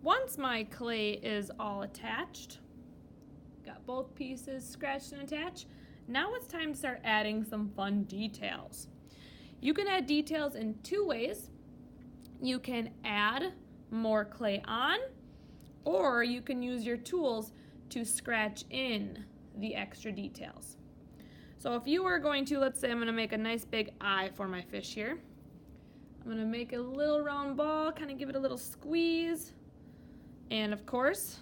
once my clay is all attached, got both pieces scratched and attached, now it's time to start adding some fun details. You can add details in two ways. You can add more clay on, or you can use your tools to scratch in the extra details. So if you are going to, let's say I'm going to make a nice big eye for my fish here. I'm going to make a little round ball, kind of give it a little squeeze. And of course,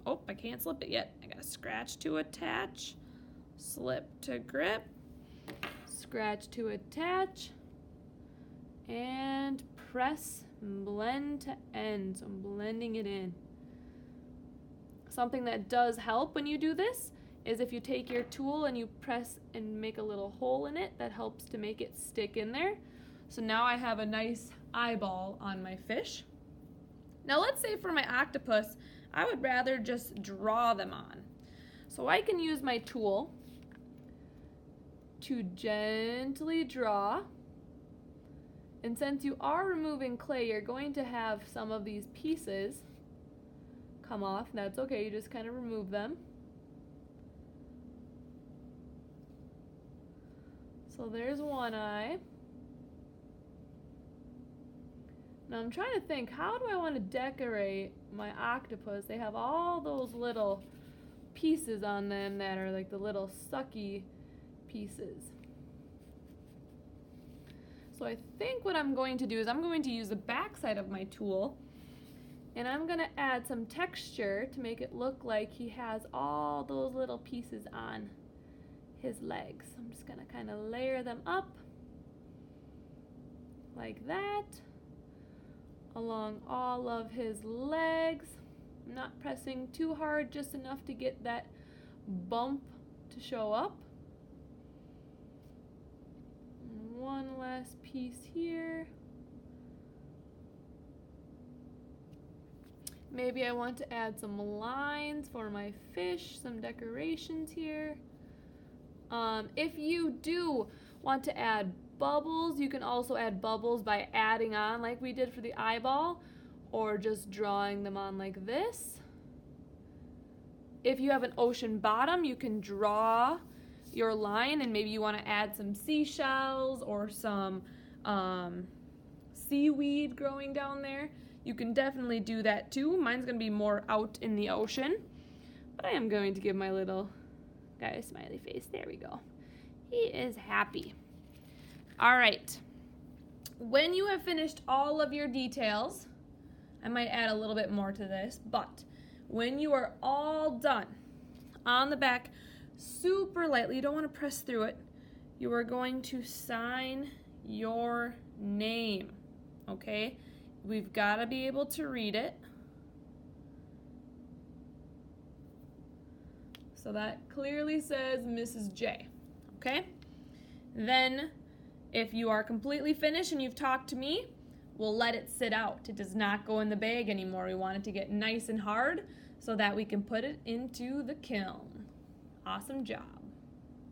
oh, I can't slip it yet. I got to scratch to attach, slip to grip, scratch to attach, and press and blend to end. So I'm blending it in. Something that does help when you do this is if you take your tool and you press and make a little hole in it, that helps to make it stick in there. So now I have a nice eyeball on my fish. Now let's say for my octopus, I would rather just draw them on. So I can use my tool to gently draw. And since you are removing clay, you're going to have some of these pieces come off. That's okay, you just kind of remove them. So there's one eye. Now I'm trying to think, how do I want to decorate my octopus? They have all those little pieces on them that are like the little sucky pieces. So I think what I'm going to do is I'm going to use the back side of my tool, and I'm going to add some texture to make it look like he has all those little pieces on his legs. I'm just going to kind of layer them up like that along all of his legs. I'm not pressing too hard, just enough to get that bump to show up. And one last piece here. Maybe I want to add some lines for my fish, some decorations here. If you do want to add bubbles, you can also add bubbles by adding on like we did for the eyeball, or just drawing them on like this. If you have an ocean bottom, you can draw your line, and maybe you want to add some seashells or some seaweed growing down there. You can definitely do that too. Mine's going to be more out in the ocean, but I am going to give my little guy a smiley face. There we go. He is happy. All right. When you have finished all of your details, I might add a little bit more to this, but when you are all done, on the back, super lightly, you don't want to press through it, you are going to sign your name, okay? We've got to be able to read it. So that clearly says Mrs. J, okay? Then, if you are completely finished and you've talked to me, we'll let it sit out. It does not go in the bag anymore. We want it to get nice and hard so that we can put it into the kiln. Awesome job.